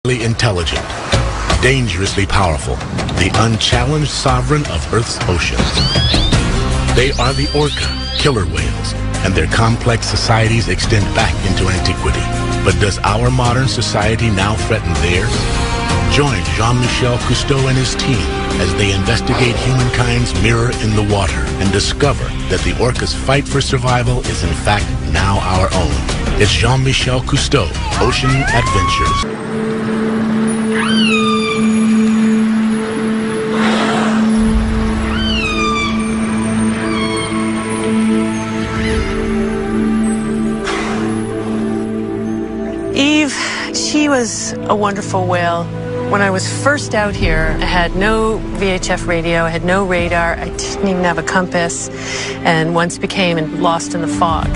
Intelligent, dangerously powerful, the unchallenged sovereign of Earth's oceans. They are the orca, killer whales, and their complex societies extend back into antiquity. But does our modern society now threaten theirs? Join Jean-Michel Cousteau and his team as they investigate humankind's mirror in the water and discover that the orca's fight for survival is in fact now our own. It's Jean-Michel Cousteau, Ocean Adventures. She was a wonderful whale. When I was first out here, I had no VHF radio, I had no radar, I didn't even have a compass, and once became lost in the fog.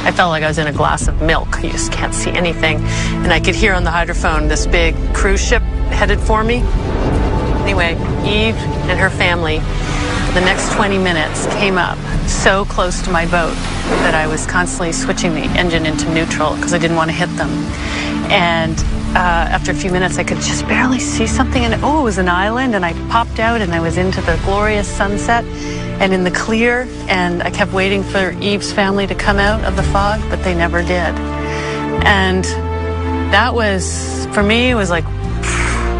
I felt like I was in a glass of milk. You just can't see anything. And I could hear on the hydrophone this big cruise ship headed for me. Anyway, Eve and her family, the next 20 minutes, came up so close to my boat that I was constantly switching the engine into neutral because I didn't want to hit them. And after a few minutes, I could just barely see something, and oh, it was an island, and I popped out, and I was into the glorious sunset and in the clear, and I kept waiting for Eve's family to come out of the fog, but they never did. And that was, for me, it was like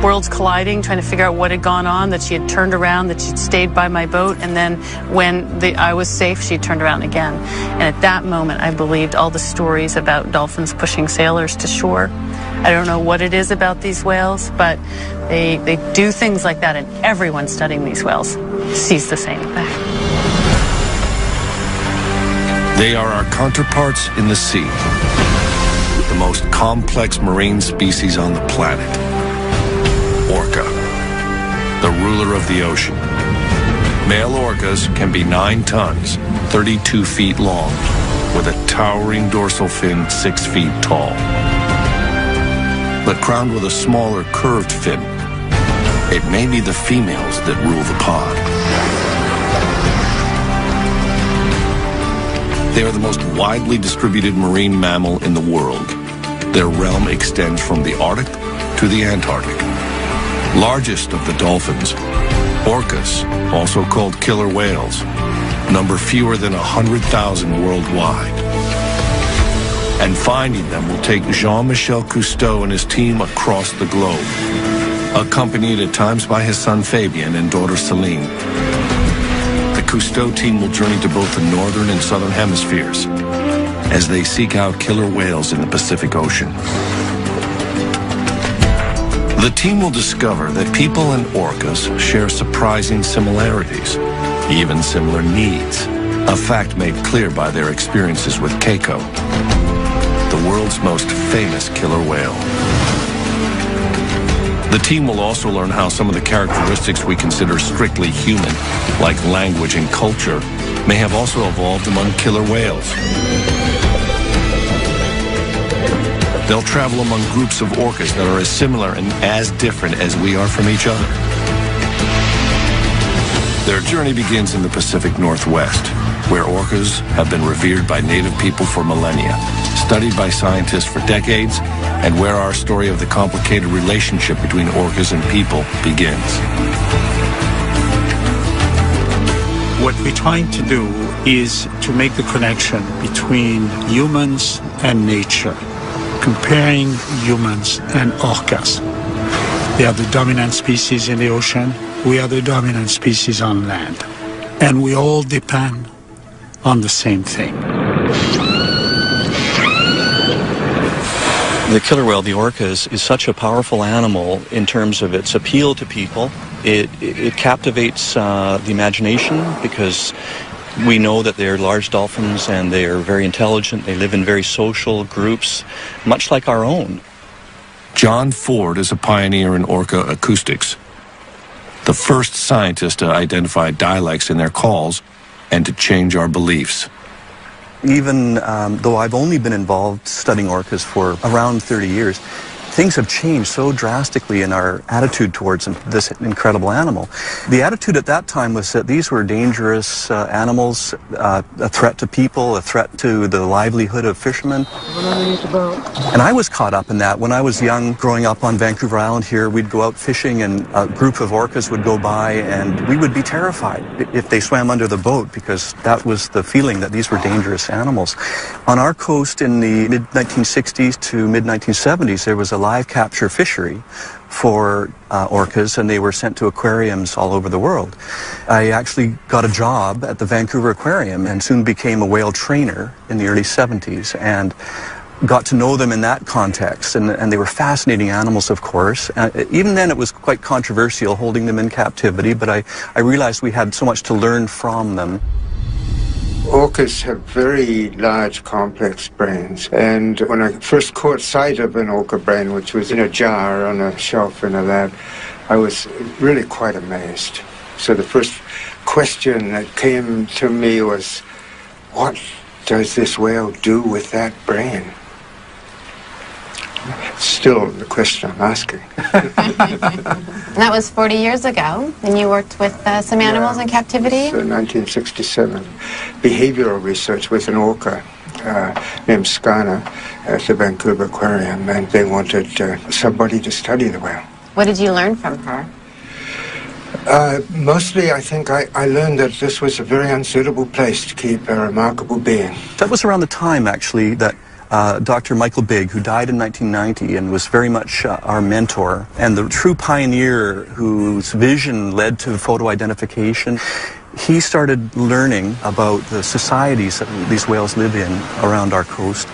worlds colliding, trying to figure out what had gone on, that she had turned around, that she'd stayed by my boat, and then when I was safe, she turned around again. And at that moment, I believed all the stories about dolphins pushing sailors to shore. I don't know what it is about these whales, but they do things like that, and everyone studying these whales sees the same thing. They are our counterparts in the sea, the most complex marine species on the planet. Orca, the ruler of the ocean. Male orcas can be 9 tons, 32 feet long, with a towering dorsal fin 6 feet tall. But crowned with a smaller curved fin, it may be the females that rule the pod. They are the most widely distributed marine mammal in the world. Their realm extends from the Arctic to the Antarctic. Largest of the dolphins, orcas, also called killer whales, number fewer than 100,000 worldwide. And finding them will take Jean-Michel Cousteau and his team across the globe, accompanied at times by his son Fabien and daughter Celine. The Cousteau team will journey to both the northern and southern hemispheres as they seek out killer whales in the Pacific Ocean. The team will discover that people and orcas share surprising similarities, even similar needs, a fact made clear by their experiences with Keiko, the world's most famous killer whale. The team will also learn how some of the characteristics we consider strictly human, like language and culture, may have also evolved among killer whales. They'll travel among groups of orcas that are as similar and as different as we are from each other. Their journey begins in the Pacific Northwest, where orcas have been revered by native people for millennia, studied by scientists for decades, and where our story of the complicated relationship between orcas and people begins. What we're trying to do is to make the connection between humans and nature, comparing humans and orcas. They are the dominant species in the ocean. We are the dominant species on land. And we all depend on the same thing. The killer whale, the orcas, is such a powerful animal in terms of its appeal to people. It captivates the imagination because we know that they're large dolphins and they are very intelligent. They live in very social groups, much like our own. John Ford is a pioneer in orca acoustics, the first scientist to identify dialects in their calls and to change our beliefs. Even though I've only been involved studying orcas for around 30 years, things have changed so drastically in our attitude towards this incredible animal. The attitude at that time was that these were dangerous animals, a threat to people, a threat to the livelihood of fishermen. And I was caught up in that. When I was young, growing up on Vancouver Island here, we'd go out fishing and a group of orcas would go by and we would be terrified if they swam under the boat, because that was the feeling that these were dangerous animals. On our coast in the mid-1960s to mid-1970s, there was a live capture fishery for orcas, and they were sent to aquariums all over the world. I actually got a job at the Vancouver Aquarium and soon became a whale trainer in the early 70s, and got to know them in that context, and they were fascinating animals, of course. Even then it was quite controversial holding them in captivity, but I realized we had so much to learn from them. Orcas have very large, complex brains, and when I first caught sight of an orca brain, which was in a jar on a shelf in a lab, I was really quite amazed. So the first question that came to me was, what does this whale do with that brain? Still the question I'm asking. That was 40 years ago, and you worked with some animals in captivity? 1967. Behavioral research with an orca named Skana at the Vancouver Aquarium, and they wanted somebody to study the whale. What did you learn from her? Mostly, I think I learned that this was a very unsuitable place to keep a remarkable being. That was around the time, actually, that Dr. Michael Bigg, who died in 1990 and was very much our mentor and the true pioneer whose vision led to photo identification, he started learning about the societies that these whales live in around our coast,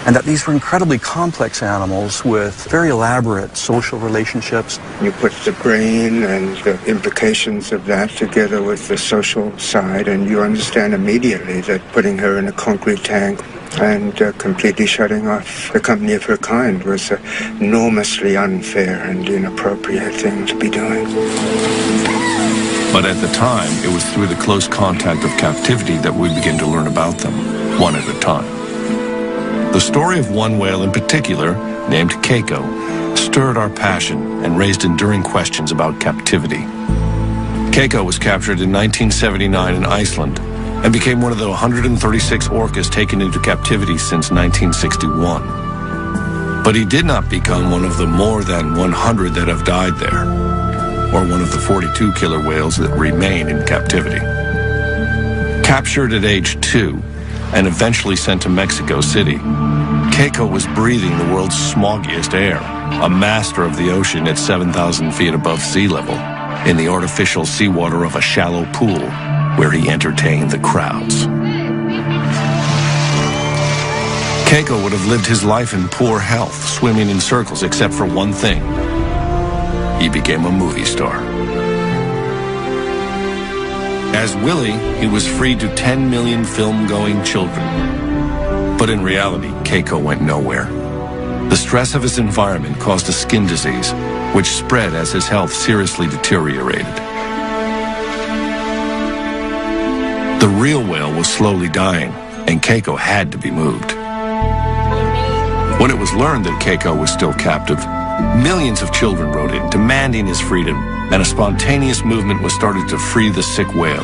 and that these were incredibly complex animals with very elaborate social relationships. You put the brain and the implications of that together with the social side, and you understand immediately that putting her in a concrete tank and completely shutting off the company of her kind was an enormously unfair and inappropriate thing to be doing. But at the time, it was through the close contact of captivity that we begin to learn about them, one at a time. The story of one whale in particular, named Keiko, stirred our passion and raised enduring questions about captivity. Keiko was captured in 1979 in Iceland and became one of the 136 orcas taken into captivity since 1961. But he did not become one of the more than 100 that have died there, or one of the 42 killer whales that remain in captivity. Captured at age 2 and eventually sent to Mexico City, Keiko was breathing the world's smoggiest air, a master of the ocean at 7,000 feet above sea level, in the artificial seawater of a shallow pool where he entertained the crowds. Keiko would have lived his life in poor health, swimming in circles, except for one thing. He became a movie star. As Willie, he was free to 10 million film-going children. But in reality, Keiko went nowhere. The stress of his environment caused a skin disease, which spread as his health seriously deteriorated. The real whale was slowly dying, and Keiko had to be moved. When it was learned that Keiko was still captive, millions of children wrote in, demanding his freedom, and a spontaneous movement was started to free the sick whale.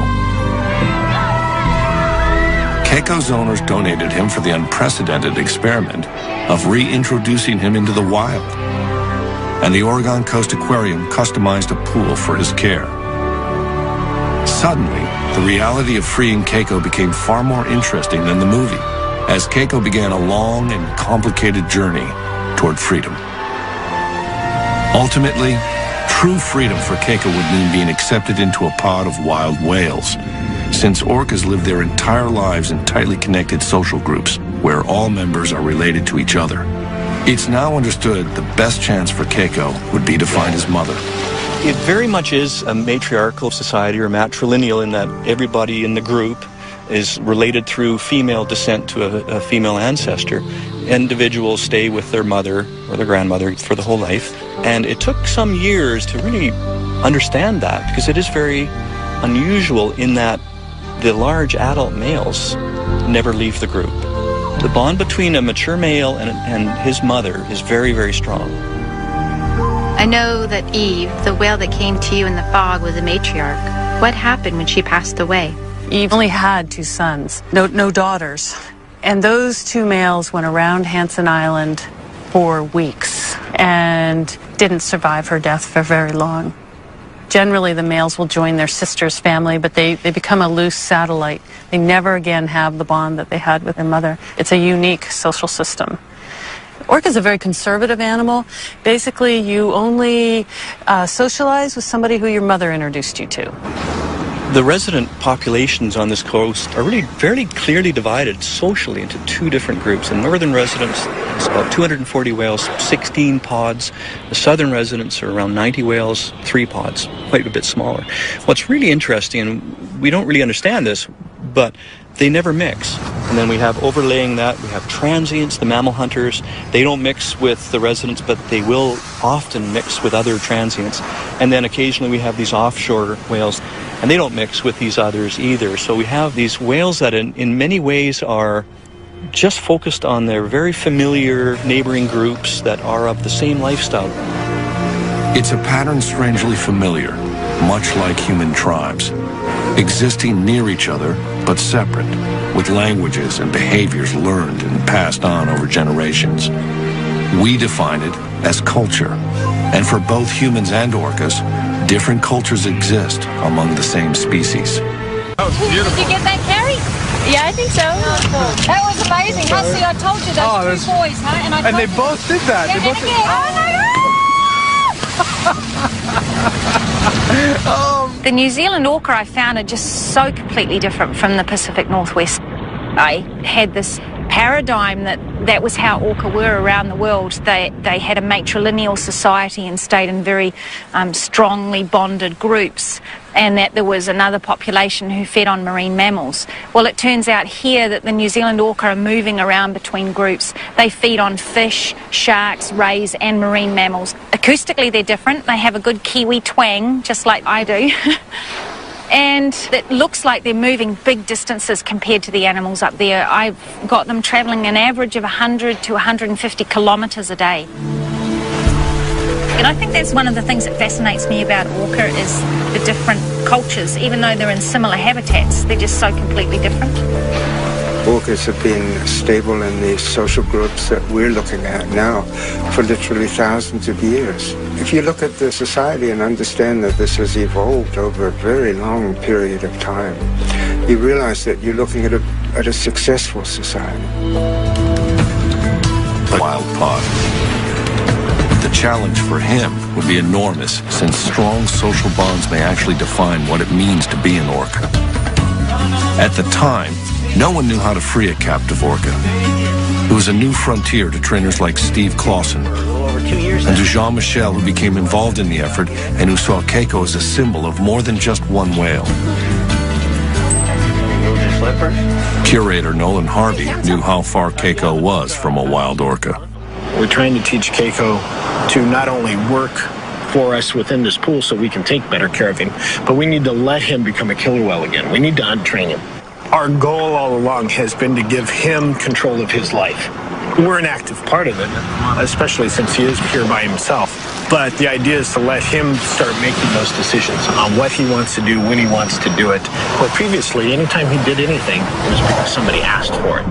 Keiko's owners donated him for the unprecedented experiment of reintroducing him into the wild, and the Oregon Coast Aquarium customized a pool for his care. Suddenly, the reality of freeing Keiko became far more interesting than the movie, as Keiko began a long and complicated journey toward freedom. Ultimately, true freedom for Keiko would mean being accepted into a pod of wild whales, since orcas live their entire lives in tightly connected social groups where all members are related to each other. It's now understood the best chance for Keiko would be to find his mother. It very much is a matriarchal society, or matrilineal, in that everybody in the group is related through female descent to a female ancestor. Individuals stay with their mother or their grandmother for the whole life. And it took some years to really understand that, because it is very unusual in that the large adult males never leave the group. The bond between a mature male and his mother is very, very strong. I know that Eve, the whale that came to you in the fog, was a matriarch. What happened when she passed away? Eve only had 2 sons, no daughters. And those 2 males went around Hansen Island for weeks and didn't survive her death for very long. Generally, the males will join their sister's family, but they become a loose satellite. They never again have the bond that they had with their mother. It's a unique social system. Orca is a very conservative animal. Basically, you only socialize with somebody who your mother introduced you to. The resident populations on this coast are really fairly clearly divided socially into 2 different groups. The northern residents, it's about 240 whales, 16 pods. The southern residents are around 90 whales, 3 pods, quite a bit smaller. What's really interesting, and we don't really understand this, but they never mix. And then we have overlaying that, we have transients, the mammal hunters. They don't mix with the residents, but they will often mix with other transients. And then occasionally we have these offshore whales, and they don't mix with these others either. So we have these whales that in many ways are just focused on their very familiar neighboring groups that are of the same lifestyle. It's a pattern strangely familiar, much like human tribes, existing near each other but separate, with languages and behaviors learned and passed on over generations. We define it as culture, and for both humans and orcas, different cultures exist among the same species. That was beautiful. Did you get that, Carrie? Yeah, I think so. That was amazing. Huh? See, I told you those 2 boys, huh? And they both did that. Yeah, they both did. Oh my God! The New Zealand orca I found are just so completely different from the Pacific Northwest. I had this paradigm that was how orca were around the world. They had a matrilineal society and stayed in very strongly bonded groups, and that there was another population who fed on marine mammals. Well, it turns out here that the New Zealand orca are moving around between groups. They feed on fish, sharks, rays, and marine mammals. Acoustically, they're different. They have a good Kiwi twang, just like I do. And it looks like they're moving big distances compared to the animals up there. I've got them travelling an average of 100 to 150 kilometres a day. And I think that's one of the things that fascinates me about orca is the different cultures. Even though they're in similar habitats, they're just so completely different. Orcas have been stable in the social groups that we're looking at now for literally thousands of years. If you look at the society and understand that this has evolved over a very long period of time, you realize that you're looking at a successful society. Wild pod. The challenge for him would be enormous, since strong social bonds may actually define what it means to be an orca. At the time, no one knew how to free a captive orca. It was a new frontier to trainers like Steve Clausen and to Jean-Michel, who became involved in the effort and who saw Keiko as a symbol of more than just one whale. Curator Nolan Harvey knew how far Keiko was from a wild orca. We're trying to teach Keiko to not only work for us within this pool so we can take better care of him, but we need to let him become a killer whale again. We need to untrain him. Our goal all along has been to give him control of his life. We're an active part of it, especially since he is here by himself. But the idea is to let him start making those decisions on what he wants to do, when he wants to do it. Where previously, anytime he did anything, it was because somebody asked for it.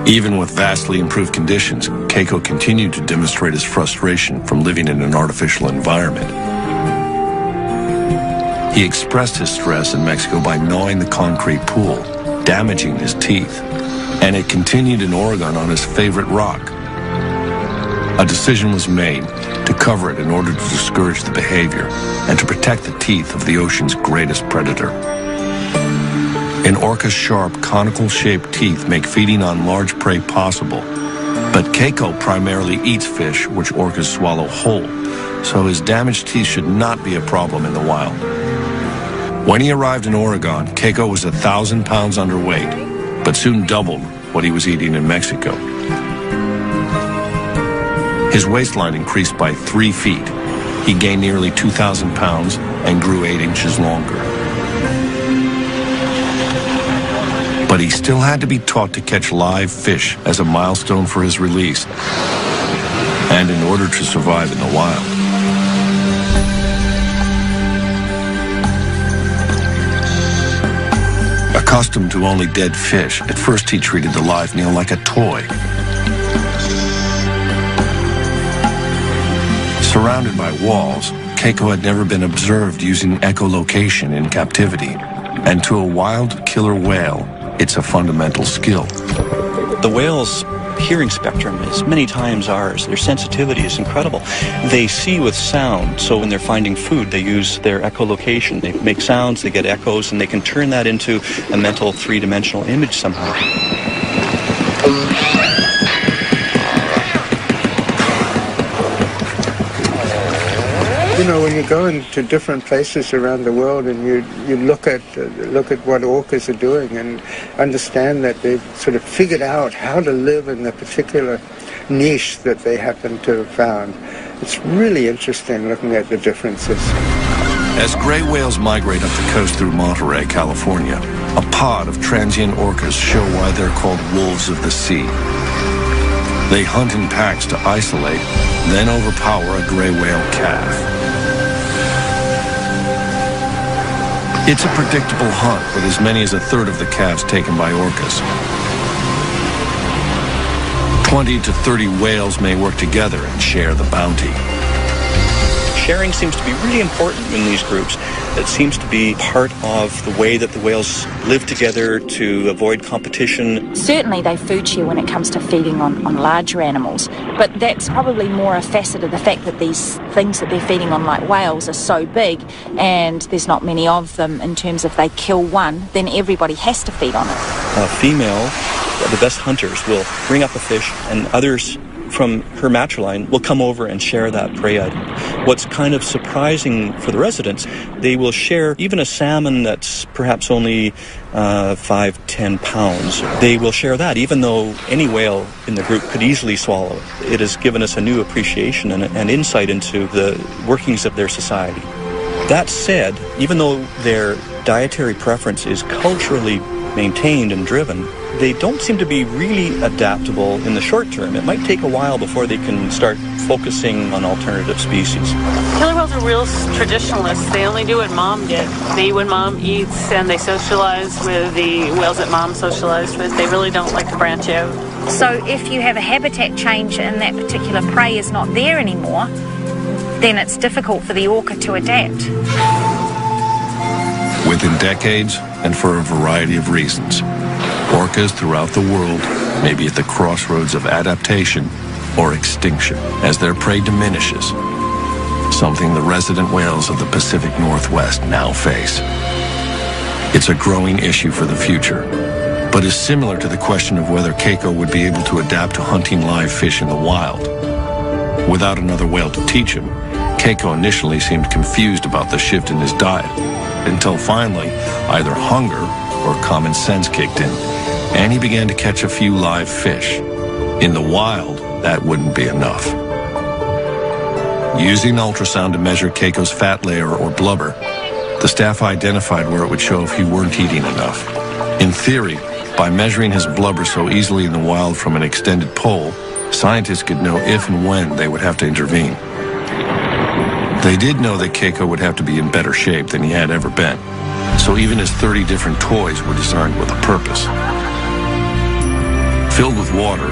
Even with vastly improved conditions, Keiko continued to demonstrate his frustration from living in an artificial environment. He expressed his stress in Mexico by gnawing the concrete pool, damaging his teeth, and it continued in Oregon on his favorite rock. A decision was made to cover it in order to discourage the behavior and to protect the teeth of the ocean's greatest predator. An orca's sharp, conical-shaped teeth make feeding on large prey possible, but Keiko primarily eats fish which orcas swallow whole, so his damaged teeth should not be a problem in the wild. When he arrived in Oregon, Keiko was 1,000 pounds underweight, but soon doubled what he was eating in Mexico. His waistline increased by 3 feet. He gained nearly 2,000 pounds and grew 8 inches longer. But he still had to be taught to catch live fish as a milestone for his release. and in order to survive in the wild. Accustomed to only dead fish, at first he treated the live meal like a toy. Surrounded by walls, Keiko had never been observed using echolocation in captivity, and to a wild killer whale, it's a fundamental skill. The whale's hearing spectrum is many times ours. Their sensitivity is incredible. They see with sound, so when they're finding food, they use their echolocation. They make sounds, they get echoes, and they can turn that into a mental three-dimensional image somehow. You know, when you go into different places around the world and you look at what orcas are doing and understand that they've sort of figured out how to live in the particular niche that they happen to have found, it's really interesting looking at the differences. As gray whales migrate up the coast through Monterey, California, a pod of transient orcas show why they're called wolves of the sea. They hunt in packs to isolate, then overpower a gray whale calf. It's a predictable hunt, with as many as a third of the calves taken by orcas. 20 to 30 whales may work together and share the bounty. Sharing seems to be really important in these groups. It seems to be part of the way that the whales live together to avoid competition. Certainly they food share when it comes to feeding on larger animals, but that's probably more a facet of the fact that these things that they're feeding on, like whales, are so big and there's not many of them. In terms of, if they kill one, then everybody has to feed on it. A female, the best hunters, will bring up a fish, and others from her matriline will come over and share that prey item. What's kind of surprising for the residents, they will share even a salmon that's perhaps only 5-10 pounds. They will share that, even though any whale in the group could easily swallow it. It has given us a new appreciation and insight into the workings of their society. That said, even though their dietary preference is culturally maintained and driven, they don't seem to be really adaptable in the short term. It might take a while before they can start focusing on alternative species. Killer whales are real traditionalists. They only do what mom did. They eat when mom eats, and they socialize with the whales that mom socialized with. They really don't like to branch out. So if you have a habitat change and that particular prey is not there anymore, then it's difficult for the orca to adapt. Within decades, and for a variety of reasons, orcas throughout the world may be at the crossroads of adaptation or extinction as their prey diminishes, something the resident whales of the Pacific Northwest now face. It's a growing issue for the future, but is similar to the question of whether Keiko would be able to adapt to hunting live fish in the wild. Without another whale to teach him, Keiko initially seemed confused about the shift in his diet, until finally either hunger or common sense kicked in, and he began to catch a few live fish. In the wild, that wouldn't be enough. Using ultrasound to measure Keiko's fat layer or blubber, the staff identified where it would show if he weren't eating enough. In theory, by measuring his blubber so easily in the wild from an extended pole, scientists could know if and when they would have to intervene. They did know that Keiko would have to be in better shape than he had ever been, so even his 30 different toys were designed with a purpose. Filled with water,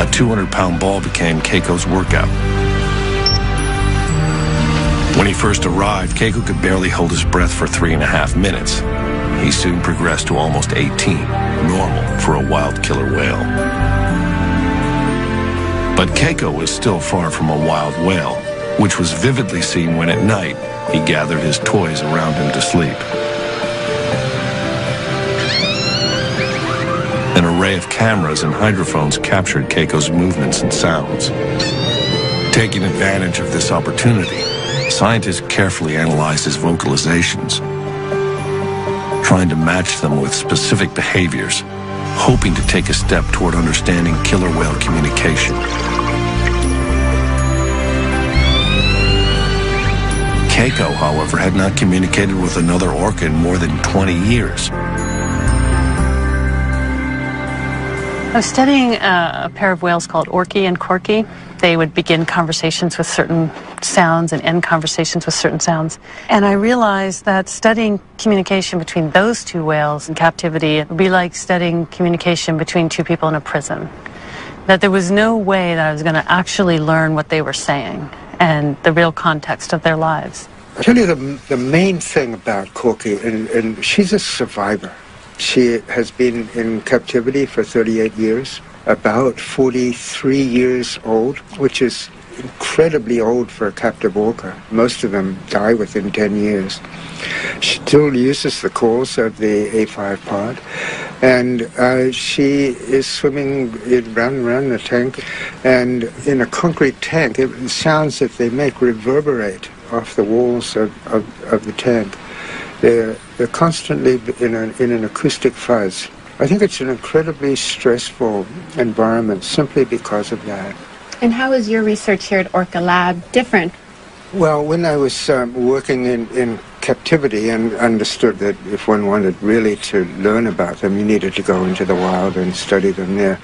a 200-pound ball became Keiko's workout. When he first arrived, Keiko could barely hold his breath for 3.5 minutes. He soon progressed to almost 18, normal for a wild killer whale. But Keiko was still far from a wild whale, which was vividly seen when at night he gathered his toys around him to sleep. An array of cameras and hydrophones captured Keiko's movements and sounds. Taking advantage of this opportunity, scientists carefully analyzed his vocalizations, trying to match them with specific behaviors, hoping to take a step toward understanding killer whale communication. Keiko, however, had not communicated with another orca in more than 20 years. I was studying a pair of whales called OrcaThe and Corky. they would begin conversations with certain sounds and end conversations with certain sounds. And I realized that studying communication between those two whales in captivity would be like studying communication between two people in a prison. That there was no way that I was going to actually learn what they were saying and the real context of their lives. I'll tell you the main thing about Corky, and she's a survivor. She has been in captivity for 38 years, about 43 years old, which is incredibly old for a captive orca. Most of them die within 10 years. She still uses the calls of the A5 pod, and she is swimming round and round the tank, and in a concrete tank, the sounds that they make reverberate off the walls of the tank. They're constantly in an acoustic fuzz. I think it's an incredibly stressful environment simply because of that. And how is your research here at Orca Lab different? Well, when I was working in captivity and understood that if one wanted really to learn about them, you needed to go into the wild and study them there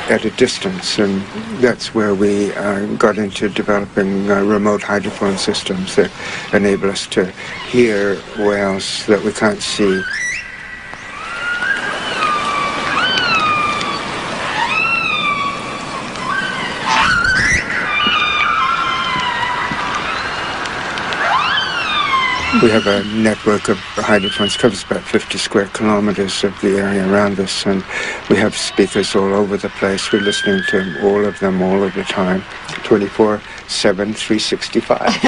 at a distance. And that's where we got into developing remote hydrophone systems that enable us to hear whales that we can't see. We have a network of hydrophones, covers about 50 square kilometers of the area around us, and we have speakers all over the place. We're listening to all of them all of the time, 24/7, 365.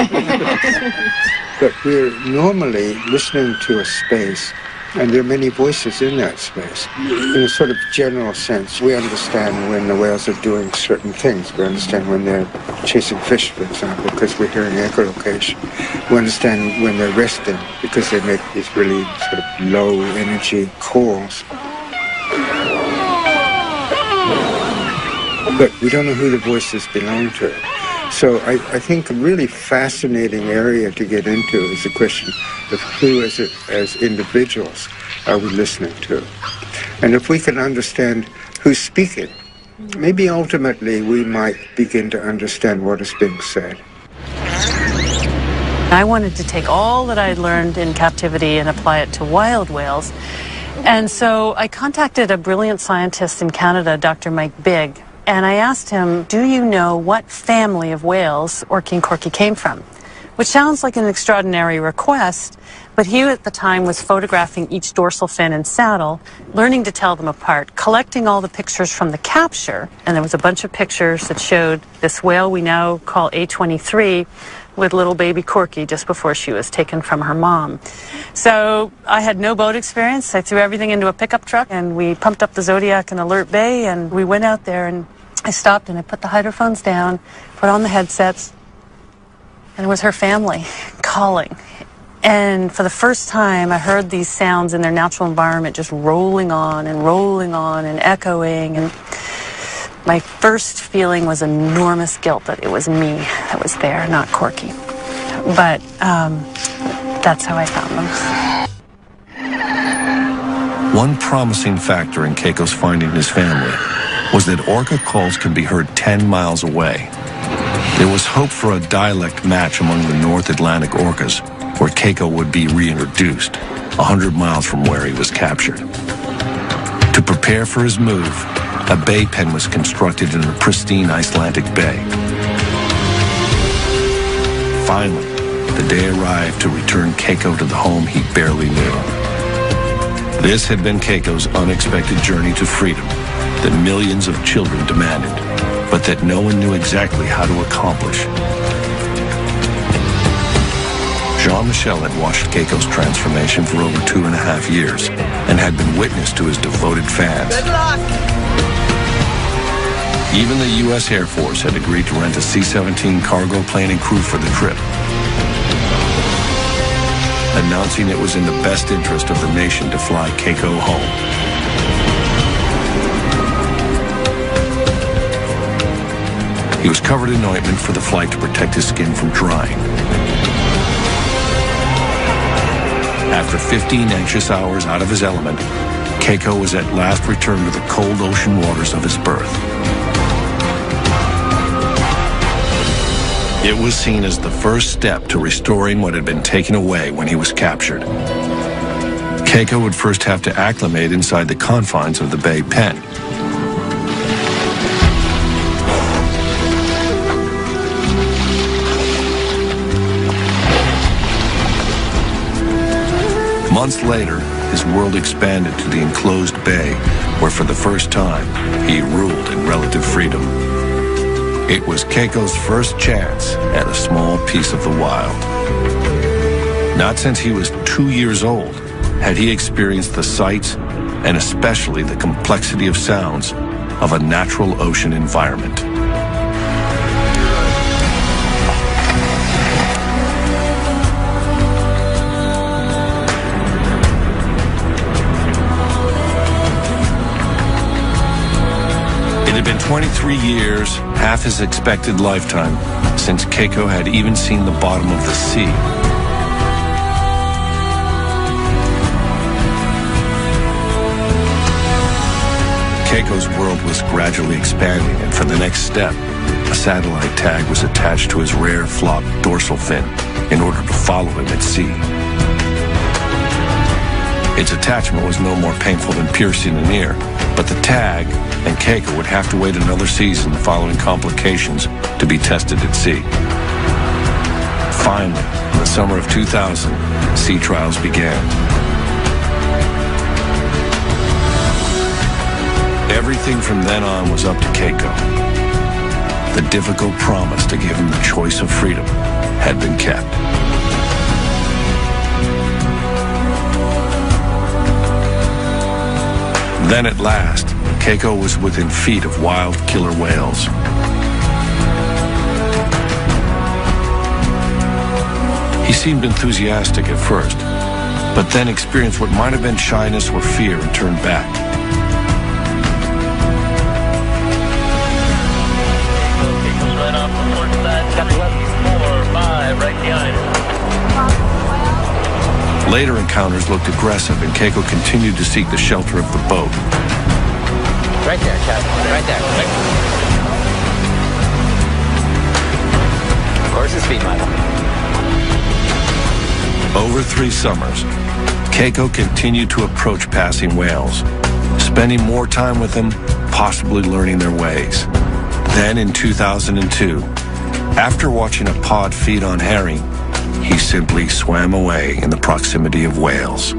But we're normally listening to a space, and there are many voices in that space. In a sort of general sense, we understand when the whales are doing certain things. We understand when they're chasing fish, for example, because we're hearing echolocation. We understand when they're resting, because they make these really sort of low-energy calls. But we don't know who the voices belong to. So I think a really fascinating area to get into is the question of who as individuals are we listening to. And if we can understand who's speaking, maybe ultimately we might begin to understand what is being said. I wanted to take all that I had learned in captivity and apply it to wild whales. And so I contacted a brilliant scientist in Canada, Dr. Mike Bigg, and I asked him, do you know what family of whales Orca and Corky came from? Which sounds like an extraordinary request, but he at the time was photographing each dorsal fin and saddle, learning to tell them apart, collecting all the pictures from the capture, and there was a bunch of pictures that showed this whale we now call A23 with little baby Corky just before she was taken from her mom. So I had no boat experience. I threw everything into a pickup truck and we pumped up the Zodiac in Alert Bay, and we went out there, and I stopped and I put the hydrophones down, put on the headsets, and it was her family calling. And for the first time, I heard these sounds in their natural environment just rolling on and echoing. And my first feeling was enormous guilt that it was me that was there, not Corky. But that's how I found them. One promising factor in Keiko's finding his family was that orca calls can be heard 10 miles away. There was hope for a dialect match among the North Atlantic orcas, where Keiko would be reintroduced, 100 miles from where he was captured. To prepare for his move, a bay pen was constructed in a pristine Icelandic bay. Finally, the day arrived to return Keiko to the home he barely knew. This had been Keiko's unexpected journey to freedom that millions of children demanded, but that no one knew exactly how to accomplish. Jean-Michel had watched Keiko's transformation for over 2.5 years and had been witness to his devoted fans. Good luck! Even the U.S. Air Force had agreed to rent a C-17 cargo plane and crew for the trip, announcing it was in the best interest of the nation to fly Keiko home. He was covered in ointment for the flight to protect his skin from drying. After 15 anxious hours out of his element, Keiko was at last returned to the cold ocean waters of his birth. It was seen as the first step to restoring what had been taken away when he was captured. Keiko would first have to acclimate inside the confines of the Bay pen. Months later, his world expanded to the enclosed bay, where for the first time, he ruled in relative freedom. It was Keiko's first chance at a small piece of the wild. Not since he was 2 years old had he experienced the sights and especially the complexity of sounds of a natural ocean environment. It had been 23 years, half his expected lifetime, since Keiko had even seen the bottom of the sea. Keiko's world was gradually expanding, and for the next step, a satellite tag was attached to his rare flopped dorsal fin in order to follow him at sea. Its attachment was no more painful than piercing an ear, but the tag and Keiko would have to wait another season following complications to be tested at sea. Finally, in the summer of 2000, sea trials began. Everything from then on was up to Keiko. The difficult promise to give him the choice of freedom had been kept. Then at last, Keiko was within feet of wild killer whales. He seemed enthusiastic at first, but then experienced what might have been shyness or fear and turned back. Later encounters looked aggressive, and Keiko continued to seek the shelter of the boat. Right there, Captain. Right there. Of course it's speed model. Over 3 summers, Keiko continued to approach passing whales, spending more time with them, possibly learning their ways. Then in 2002, after watching a pod feed on herring, he simply swam away in the proximity of whales.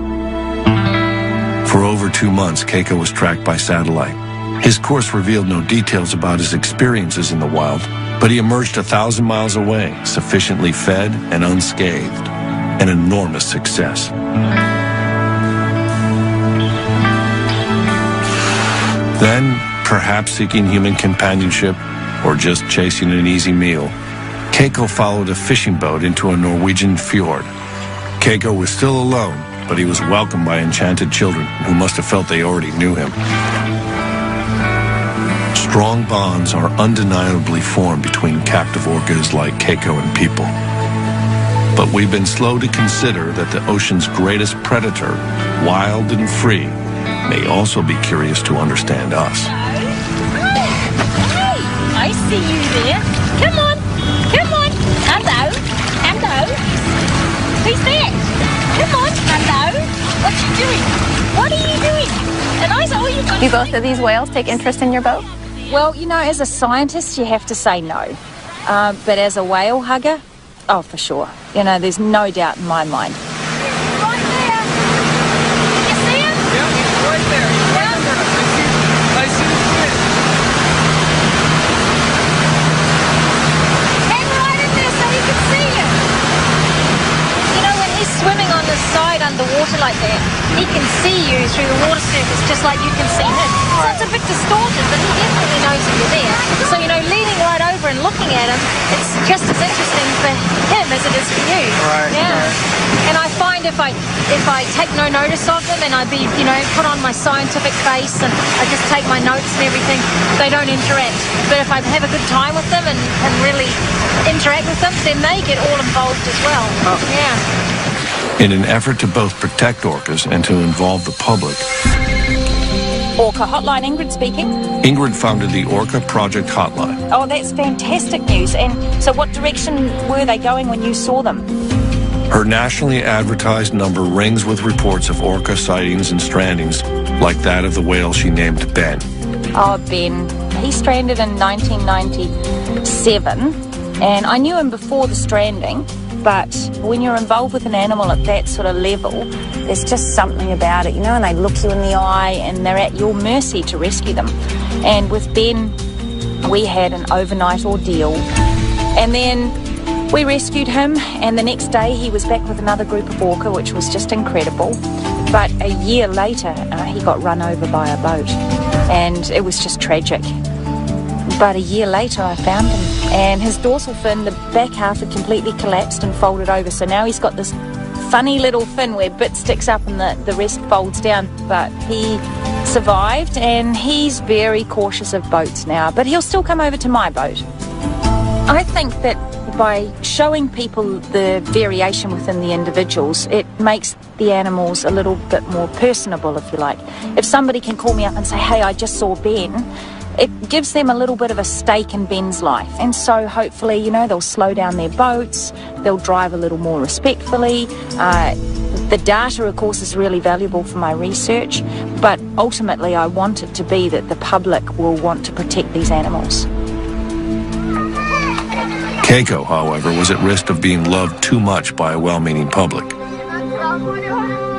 For over 2 months, Keiko was tracked by satellite. His course revealed no details about his experiences in the wild, but he emerged 1,000 miles away, sufficiently fed and unscathed. An enormous success. Then, perhaps seeking human companionship or just chasing an easy meal, Keiko followed a fishing boat into a Norwegian fjord. Keiko was still alone, but he was welcomed by enchanted children who must have felt they already knew him. Strong bonds are undeniably formed between captive orcas like Keiko and people. But we've been slow to consider that the ocean's greatest predator, wild and free, may also be curious to understand us. Hey, I see you there. Come on, come on. Hello, hello. Who's that? Come on, hello. What you doing? What are you doing? And I said, oh, you got. Do both of these whales take interest in your boat? Well, you know, as a scientist, you have to say no. But as a whale hugger, oh, for sure. You know, there's no doubt in my mind. Right there. You see him? Yeah, he's right there. He's right under us. I see his fin. Hang right in there so you can see him. You know, when he's swimming on the side underwater like that, he can see you through the water surface just like you can see him. So it's a bit distorted, but he definitely knows that you're there. So, you know, leaning right over and looking at him, it's just as interesting for him as it is for you. Right. Yeah. Right. And I find if I take no notice of them and I put on my scientific face and I just take my notes and everything, they don't interact. But if I have a good time with them and really interact with them, then they get all involved as well. Oh. Yeah. In an effort to both protect orcas and to involve the public, Orca Hotline, Ingrid speaking. Ingrid founded the Orca Project Hotline. Oh, that's fantastic news. And so what direction were they going when you saw them? Her nationally advertised number rings with reports of orca sightings and strandings like that of the whale she named Ben. Oh, Ben. He stranded in 1997, and I knew him before the stranding, but when you're involved with an animal at that sort of level, there's just something about it, you know, and they look you in the eye and they're at your mercy to rescue them. And with Ben, we had an overnight ordeal, and then we rescued him, and the next day he was back with another group of orca, which was just incredible. But a year later, he got run over by a boat, and it was just tragic. But a year later, I found him, and his dorsal fin, the back half, had completely collapsed and folded over. So now he's got this funny little fin where bit sticks up and the rest folds down. But he survived, and he's very cautious of boats now. But he'll still come over to my boat. I think that by showing people the variation within the individuals, it makes the animals a little bit more personable, if you like. If somebody can call me up and say, hey, I just saw Ben, it gives them a little bit of a stake in Ben's life. And so hopefully, you know, they'll slow down their boats, they'll drive a little more respectfully. The data, of course, is really valuable for my research, but ultimately I want it to be that the public will want to protect these animals. Keiko, however, was at risk of being loved too much by a well-meaning public.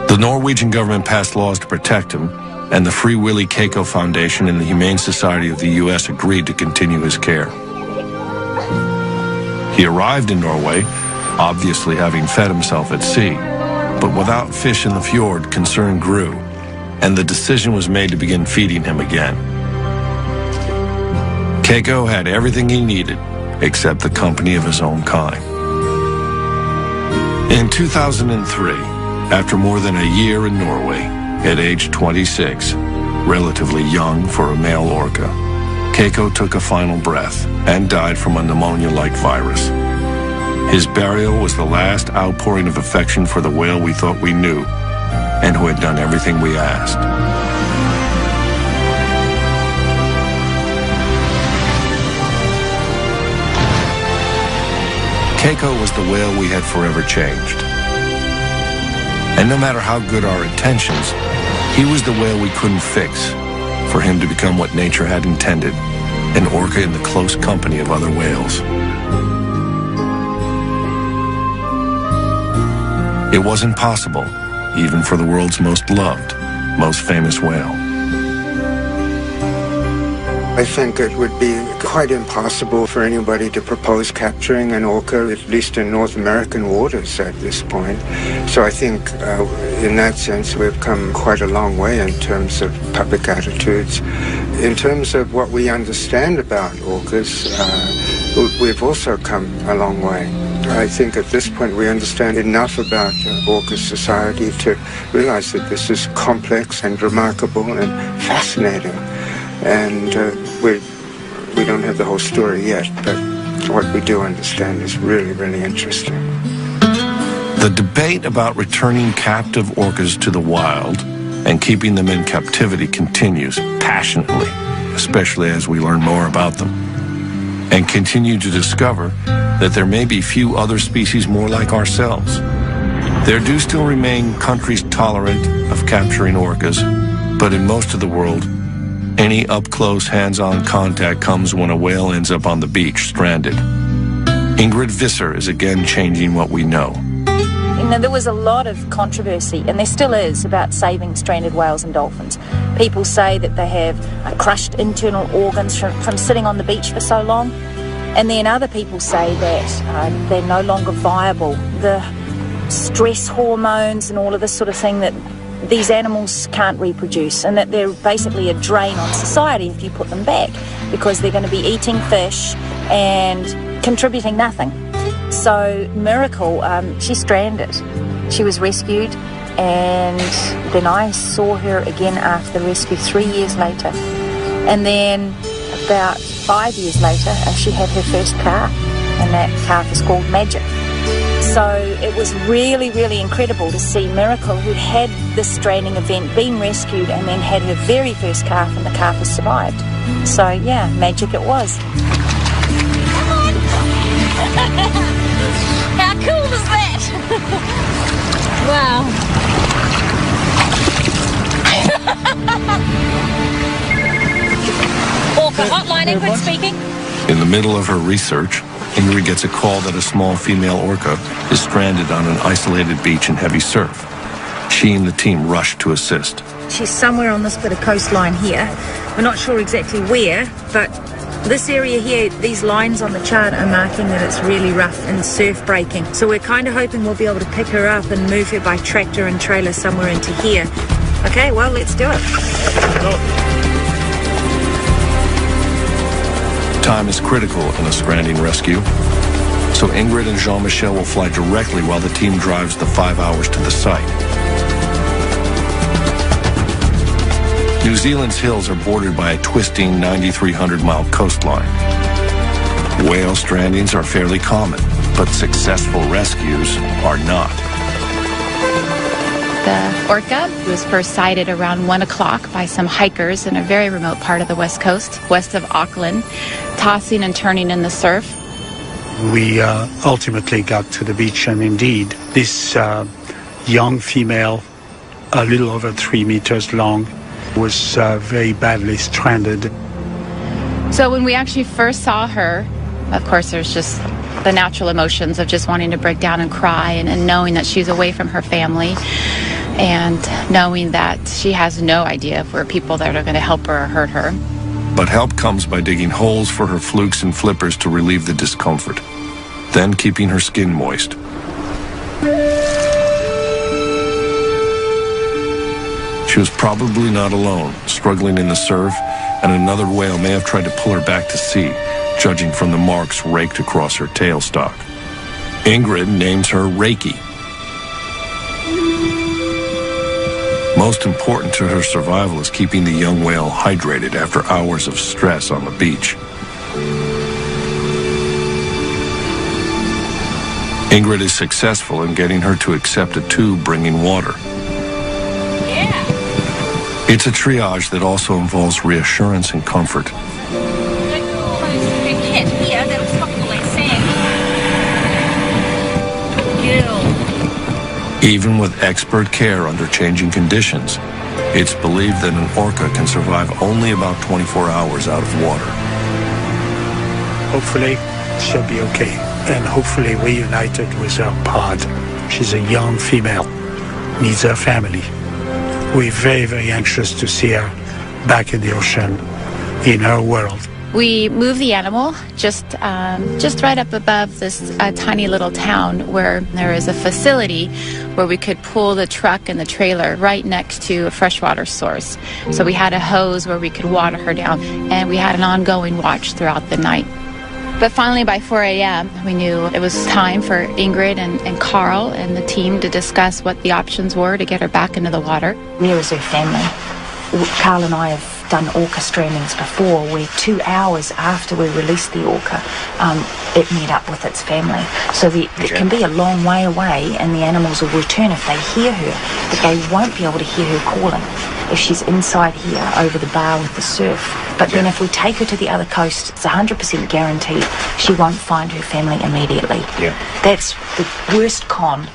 The Norwegian government passed laws to protect him, and the Free Willy Keiko Foundation and the Humane Society of the U.S. agreed to continue his care. He arrived in Norway, obviously having fed himself at sea, but without fish in the fjord, concern grew, and the decision was made to begin feeding him again. Keiko had everything he needed, except the company of his own kind. In 2003, after more than a year in Norway, at age 26, relatively young for a male orca, Keiko took a final breath and died from a pneumonia-like virus. His burial was the last outpouring of affection for the whale we thought we knew and who had done everything we asked. Keiko was the whale we had forever changed. And no matter how good our intentions, he was the whale we couldn't fix for him to become what nature had intended, an orca in the close company of other whales. It wasn't possible, even for the world's most loved, most famous whale. I think it would be quite impossible for anybody to propose capturing an orca, at least in North American waters at this point. So I think in that sense we've come quite a long way in terms of public attitudes. In terms of what we understand about orcas, we've also come a long way. I think at this point we understand enough about orca society to realize that this is complex and remarkable and fascinating. And we don't have the whole story yet, but what we do understand is really, really interesting. The debate about returning captive orcas to the wild and keeping them in captivity continues passionately, especially as we learn more about them, and continue to discover that there may be few other species more like ourselves. There do still remain countries tolerant of capturing orcas, but in most of the world, any up-close, hands-on contact comes when a whale ends up on the beach, stranded. Ingrid Visser is again changing what we know. You know, there was a lot of controversy, and there still is, about saving stranded whales and dolphins. People say that they have crushed internal organs from sitting on the beach for so long, and then other people say that they're no longer viable. The stress hormones and all of this sort of thing, that these animals can't reproduce, and that they're basically a drain on society if you put them back, because they're going to be eating fish and contributing nothing. So Miracle, she's stranded. She was rescued, and then I saw her again after the rescue 3 years later. And then about 5 years later, she had her first calf, and that calf is called Magic. So it was really, really incredible to see Miracle, who had this stranding event, been rescued and then had her very first calf, and the calf has survived. So yeah, magic it was. Come on! How cool is that? Wow. Orca Hotline, Ingrid speaking. In the middle of her research, Ingrid gets a call that a small female orca is stranded on an isolated beach in heavy surf. She and the team rush to assist. She's somewhere on this bit of coastline here. We're not sure exactly where, but this area here, these lines on the chart are marking that it's really rough and surf breaking. So we're kind of hoping we'll be able to pick her up and move her by tractor and trailer somewhere into here. Okay, well, let's do it. Time is critical in a stranding rescue, so Ingrid and Jean-Michel will fly directly while the team drives the 5 hours to the site. New Zealand's hills are bordered by a twisting 9,300-mile coastline. Whale strandings are fairly common, but successful rescues are not. The orca was first sighted around 1 o'clock by some hikers in a very remote part of the west coast, west of Auckland, tossing and turning in the surf. We ultimately got to the beach, and indeed, this young female, a little over 3 meters long, was very badly stranded. So when we actually first saw her, of course, there's just the natural emotions of just wanting to break down and cry, and knowing that she's away from her family, and knowing that she has no idea if we're people that are going to help her or hurt her. But help comes by digging holes for her flukes and flippers to relieve the discomfort, then keeping her skin moist. She was probably not alone, struggling in the surf, and another whale may have tried to pull her back to sea, judging from the marks raked across her tailstock. Ingrid names her Reiki. Most important to her survival is keeping the young whale hydrated after hours of stress on the beach. Ingrid is successful in getting her to accept a tube bringing water. Yeah. It's a triage that also involves reassurance and comfort. Even with expert care under changing conditions, it's believed that an orca can survive only about 24 hours out of water. Hopefully, she'll be okay, and hopefully reunited with her pod. She's a young female, needs her family. We're very, very anxious to see her back in the ocean, in her world. We moved the animal just right up above this tiny little town where there is a facility where we could pull the truck and the trailer right next to a freshwater source. So we had a hose where we could water her down, and we had an ongoing watch throughout the night. But finally, by 4 a.m., we knew it was time for Ingrid and Carl and the team to discuss what the options were to get her back into the water. There is her family. Carl and I have done orca strandings before, where 2 hours after we released the orca, it met up with its family. So it can be a long way away, and the animals will return if they hear her, but they won't be able to hear her calling if she's inside here over the bar with the surf. But then if we take her to the other coast, it's 100% guaranteed she won't find her family immediately. That's the worst con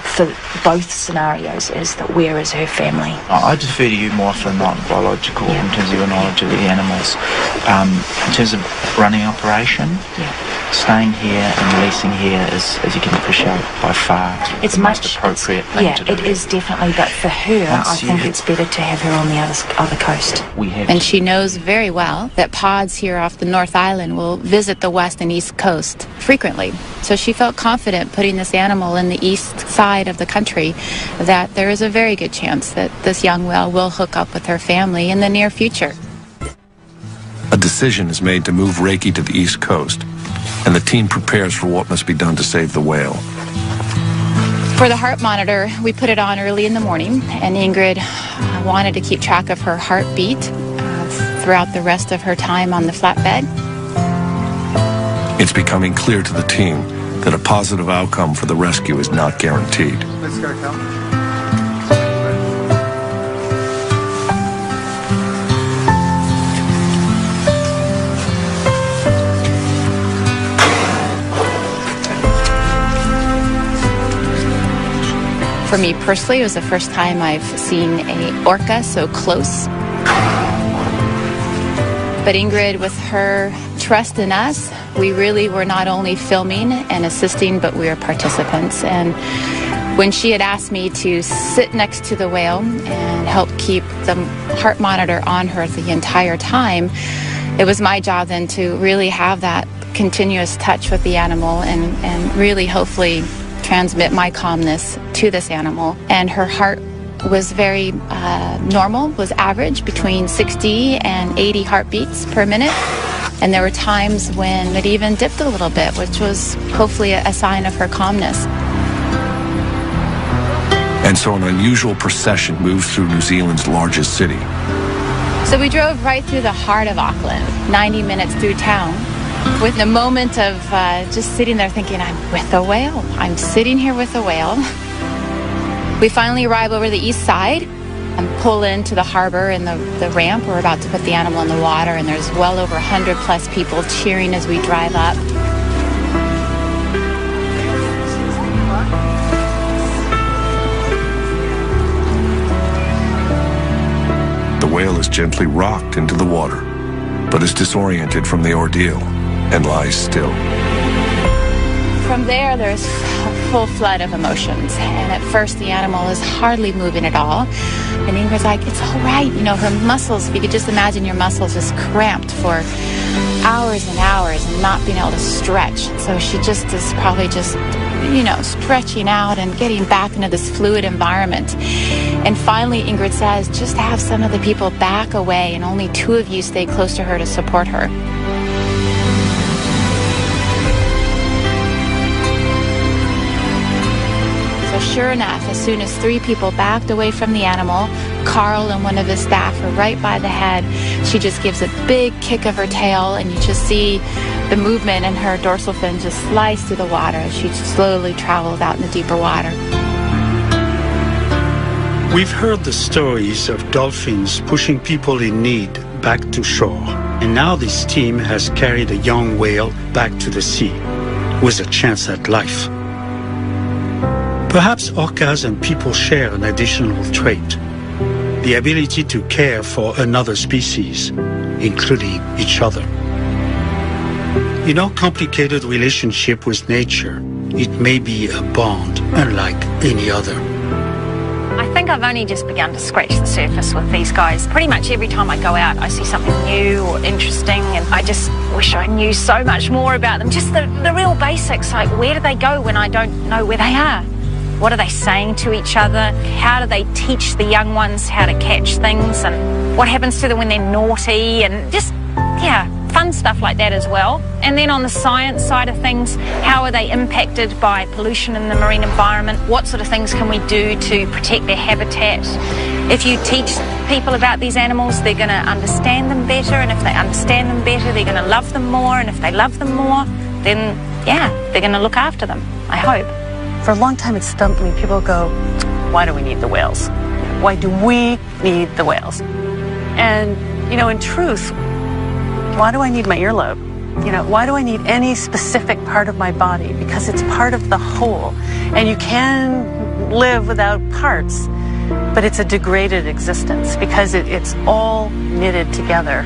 for both scenarios, is that where is her family? I defer to you more often than not, biological, in terms of your knowledge of the animals. In terms of running operation, staying here and releasing here is, as you can appreciate, by far it's the much most appropriate thing to do. It is definitely, but for her, I think it's better to have her on the other coast. And she knows very well that pods here off the North Island will visit the west and east coast frequently. So she felt confident putting this animal in the east side of the country, that there is a very good chance that this young whale will hook up with her family in the near future. A decision is made to move Reiki to the east coast, and the team prepares for what must be done to save the whale. For the heart monitor, we put it on early in the morning, and Ingrid wanted to keep track of her heartbeat throughout the rest of her time on the flatbed. It's becoming clear to the team that a positive outcome for the rescue is not guaranteed. Let's go, Cal. For me personally, it was the first time I've seen an orca so close. But Ingrid, with her trust in us, we really were not only filming and assisting, but we were participants. And when she had asked me to sit next to the whale and help keep the heart monitor on her the entire time, it was my job then to really have that continuous touch with the animal and really hopefully transmit my calmness to this animal. And her heart was very normal, was average, between 60 and 80 heartbeats per minute. And there were times when it even dipped a little bit, which was hopefully a sign of her calmness. And so an unusual procession moves through New Zealand's largest city. So we drove right through the heart of Auckland, 90 minutes through town, with the moment of just sitting there thinking, I'm with a whale. I'm sitting here with a whale. We finally arrive over the east side and pull into the harbor and the ramp. We're about to put the animal in the water, and there's well over 100 plus people cheering as we drive up. The whale is gently rocked into the water, but is disoriented from the ordeal and lies still. From there's a full flood of emotions. And at first the animal is hardly moving at all. And Ingrid's like, it's all right. You know, her muscles, if you could just imagine your muscles just cramped for hours and hours and not being able to stretch. So she just is probably just, you know, stretching out and getting back into this fluid environment. And finally Ingrid says, just have some of the people back away and only 2 of you stay close to her to support her. So sure enough, as soon as 3 people backed away from the animal, Carl and one of his staff were right by the head. She just gives a big kick of her tail, and you just see the movement in her dorsal fin just slice through the water as she slowly travels out in the deeper water. We've heard the stories of dolphins pushing people in need back to shore, and now this team has carried a young whale back to the sea with a chance at life. Perhaps orcas and people share an additional trait, the ability to care for another species, including each other. In our complicated relationship with nature, it may be a bond unlike any other. I think I've only just begun to scratch the surface with these guys. Pretty much every time I go out, I see something new or interesting, and I just wish I knew so much more about them. Just the real basics, like where do they go when I don't know where they are? What are they saying to each other? How do they teach the young ones how to catch things? And what happens to them when they're naughty? And just, yeah, fun stuff like that as well. And then on the science side of things, how are they impacted by pollution in the marine environment? What sort of things can we do to protect their habitat? If you teach people about these animals, they're going to understand them better. And if they understand them better, they're going to love them more. And if they love them more, then, yeah, they're going to look after them, I hope. For a long time, it stumped me. People go, why do we need the whales? Why do we need the whales? And, you know, in truth, why do I need my earlobe? You know, why do I need any specific part of my body? Because it's part of the whole. And you can live without parts, but it's a degraded existence because it's all knitted together.